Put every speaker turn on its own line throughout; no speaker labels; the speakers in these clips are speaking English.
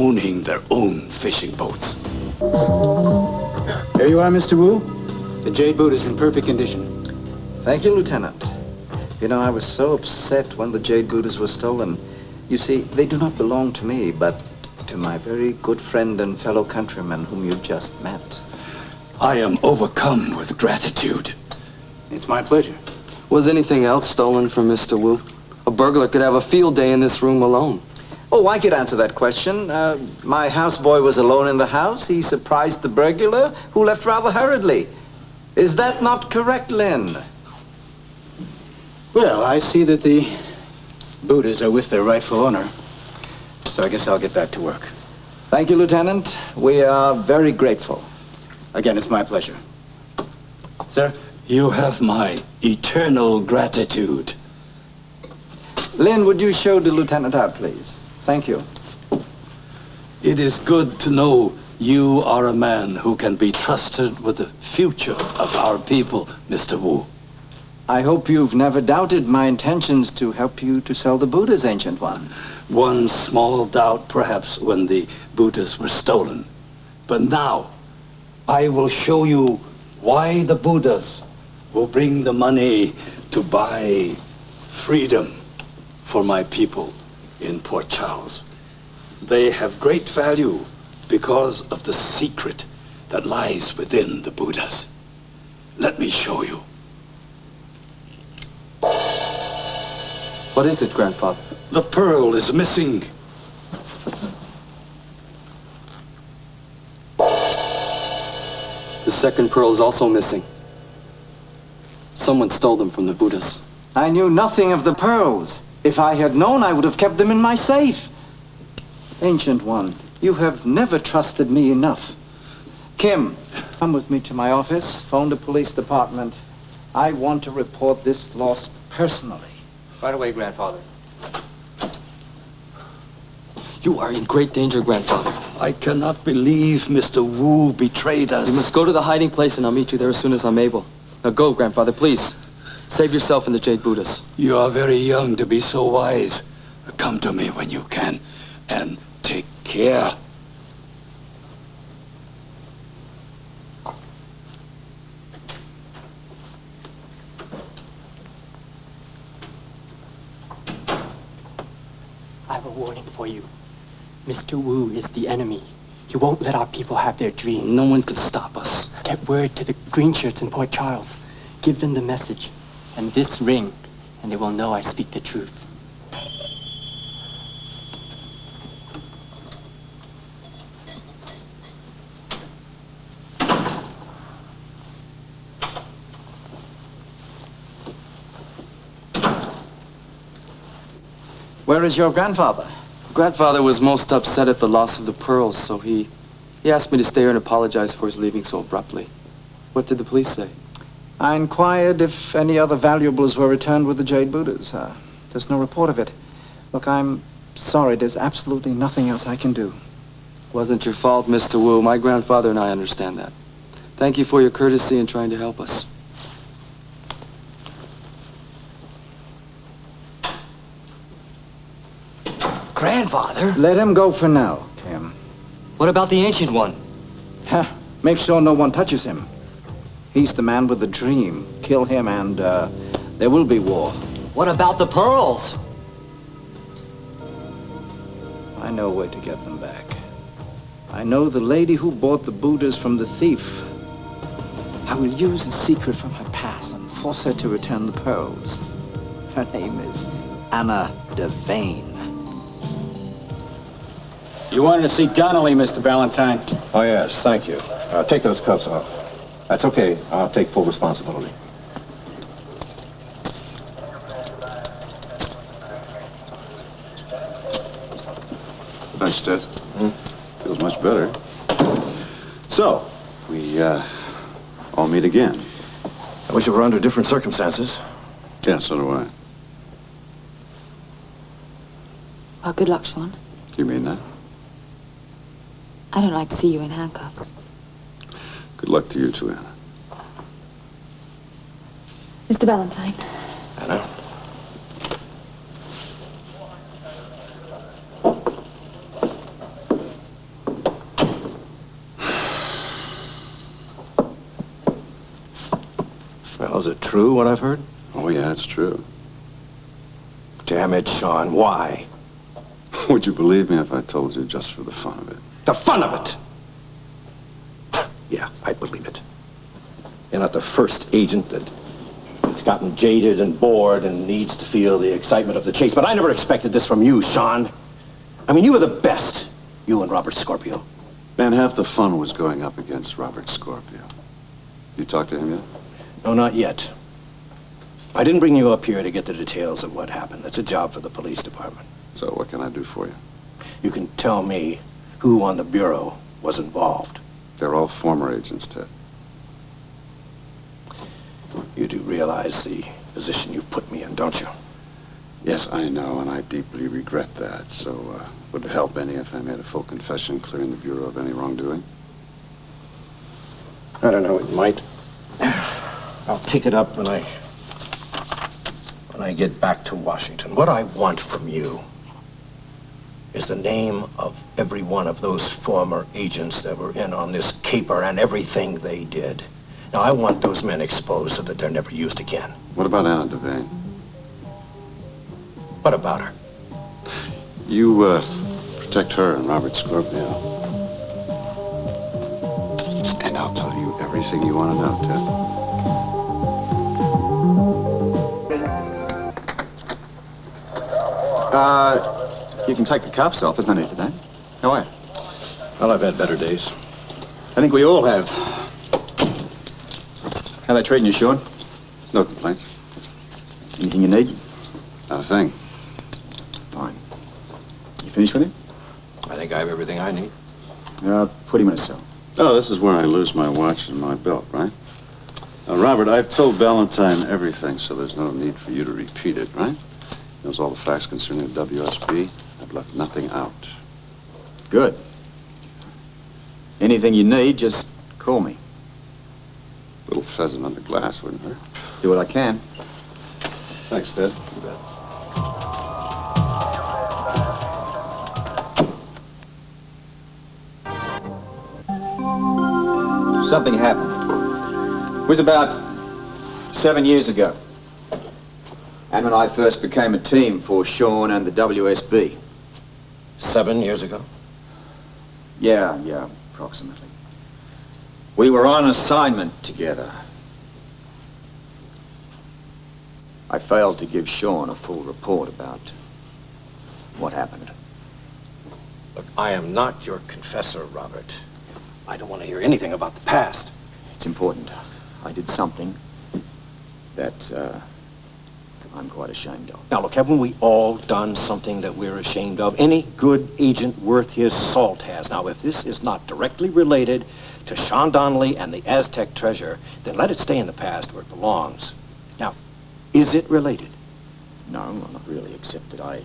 owning their own fishing boats.
There you are, Mr. Wu. The jade boot is in perfect condition.
Thank you, Lieutenant. You know, I was so upset when the jade Buddhas were stolen. You see, they do not belong to me, but to my very good friend and fellow countryman whom you just met.
I am overcome with gratitude.
It's my pleasure.
Was anything else stolen from Mr. Wu? A burglar could have a field day in this room alone.
Oh, I could answer that question. My houseboy was alone in the house. He surprised the burglar, who left rather hurriedly. Is that not correct, Lynn?
Well, I see that the Buddhas are with their rightful owner. So I guess I'll get back to work.
Thank you, Lieutenant. We are very grateful.
Again, it's my pleasure. Sir?
You have my eternal gratitude.
Lynn, would you show the lieutenant out, please? Thank you.
It is good to know you are a man who can be trusted with the future of our people, Mr. Wu.
I hope you've never doubted my intentions to help you to sell the Buddhas, Ancient One.
One small doubt, perhaps, when the Buddhas were stolen. But now, I will show you why the Buddhas will bring the money to buy freedom for my people in Port Charles. They have great value because of the secret that lies within the Buddhas. Let me show you.
What is it, Grandfather?
The pearl is missing.
The second pearl is also missing. Someone stole them from the Buddhas.
I knew nothing of the pearls. If I had known, I would have kept them in my safe. Ancient One, you have never trusted me enough. Kim, come with me to my office. Phone the police department. I want to report this loss personally.
Right away, Grandfather.
You are in great danger, Grandfather.
I cannot believe Mr. Wu betrayed us.
You must go to the hiding place and I'll meet you there as soon as I'm able. Now go, Grandfather, please. Save yourself and the jade Buddhas.
You are very young to be so wise. Come to me when you can, and take care.
I have a warning for you. Mr. Wu is the enemy. He won't let our people have their dreams.
No one can stop us.
Get word to the green shirts in Port Charles. Give them the message and this ring, and they will know I speak the truth.
Where is your grandfather?
Grandfather was most upset at the loss of the pearls, so he asked me to stay here and apologize for his leaving so abruptly. What did the police say?
I inquired if any other valuables were returned with the jade Buddhas. There's no report of it. Look, I'm sorry. There's absolutely nothing else I can do.
Wasn't your fault, Mr. Wu. My grandfather and I understand that. Thank you for your courtesy in trying to help us.
Grandfather?
Let him go for now, Kim.
What about the Ancient One?
Make sure no one touches him. He's the man with the dream. Kill him and there will be war.
What about the pearls?
I know where to get them back. I know the lady who bought the Buddhas from the thief. I will use a secret from her past and force her to return the pearls. Her name is Anna Devane.
You wanted to see Donnelly, Mr. Ballantine.
Oh, yes, thank you. Take those cuffs off. That's okay. I'll take full responsibility.
Thanks, Ted. Feels much better. So, we all meet again.
I wish it were under different circumstances.
Yeah, so do I.
Well, good luck, Sean.
Do you mean that?
I don't like to see you in handcuffs.
Good luck to you too, Anna.
Mr. Ballantine.
Anna? is it true, what I've heard?
Oh, yeah, it's true.
Damn it, Sean, why?
Would you believe me if I told you just for the fun of it?
The fun of it! Yeah, I'd believe it. You're not the first agent that's gotten jaded and bored and needs to feel the excitement of the chase, but I never expected this from you, Sean. I mean, you were the best, you and Robert Scorpio.
Man, half the fun was going up against Robert Scorpio. You talked to him yet?
No, not yet. I didn't bring you up here to get the details of what happened. That's a job for the police department.
So what can I do for you?
You can tell me who on the Bureau was involved.
They're all former agents, Ted.
You do realize the position you've put me in, don't you?
Yes, I know, and I deeply regret that. So, would it help any if I made a full confession clearing the Bureau of any wrongdoing?
I don't know, it might. I'll take it up when I get back to Washington. What I want from you is the name of every one of those former agents that were in on this caper and everything they did. Now, I want those men exposed so that they're never used again.
What about Anna Devane?
What about her?
You, protect her and Robert Scorpio. And I'll tell you everything you want to know, Ted.
You can take the cuffs off. There's no need for that. How are you?
Well, I've had better days.
I think we all have. How they treating you, Sean?
No complaints.
Anything you need?
Not a thing.
Fine. You finished with him?
I think I have everything I need.
Put him in a cell.
Oh, this is where I lose my watch and my belt, right? Now, Robert, I've told Ballantine everything, so there's no need for you to repeat it, right? He knows all the facts concerning the WSB. I've left nothing out.
Good. Anything you need, just call me.
Little pheasant on the glass, wouldn't hurt.
Do what I can.
Thanks, Ted.
You bet. Something happened. It was about 7 years ago. Anne and I first became a team for Sean and the WSB.
7 years ago?
Yeah, approximately. We were on assignment together. I failed to give Sean a full report about what happened.
Look, I am not your confessor, Robert. I don't want to hear anything about the past.
It's important. I did something that I'm quite ashamed of.
Now, look, haven't we all done something that we're ashamed of? Any good agent worth his salt has. Now, if this is not directly related to Sean Donnelly and the Aztec treasure, then let it stay in the past where it belongs. Now, is it related?
No, not really, except that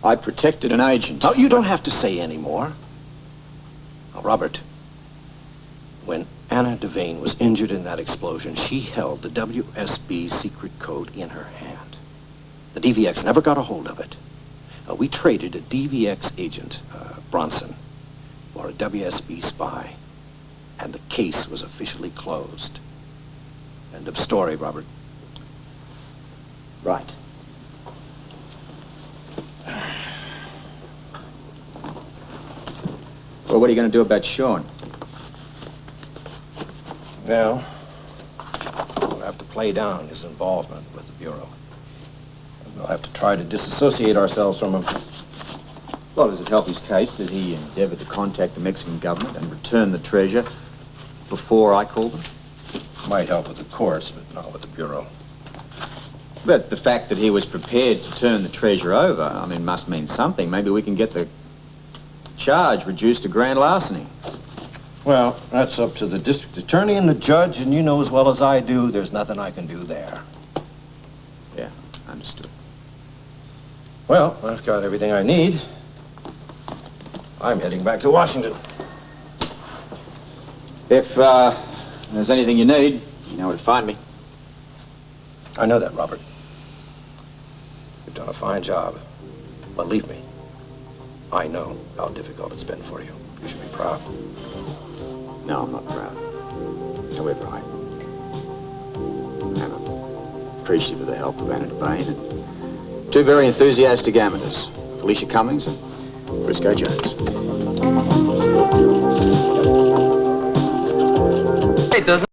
I protected an agent.
Now, you don't have to say any more. Now, Robert, when Anna Devane was injured in that explosion, she held the WSB secret code in her hand. The DVX never got a hold of it. We traded a DVX agent, Bronson, for a WSB spy, and the case was officially closed. End of story, Robert.
Right. Well, what are you going to do about Sean?
Well, we'll have to play down his involvement with the Bureau. We'll have to try to disassociate ourselves from him.
Well, does it help his case that he endeavored to contact the Mexican government and return the treasure before I called them?
Might help with the courts, but not with the Bureau.
But the fact that he was prepared to turn the treasure over, I mean, must mean something. Maybe we can get the charge reduced to grand larceny.
Well, that's up to the district attorney and the judge, and you know as well as I do, there's nothing I can do there.
Yeah, understood.
Well, I've got everything I need. I'm heading back to Washington.
If there's anything you need, you know where to find me.
I know that, Robert. You've done a fine job. Believe me, I know how difficult it's been for you. You should be proud.
No, I'm not proud. However, appreciative of the help of Anna Devane and two very enthusiastic amateurs, Felicia Cummings and Frisco Jones.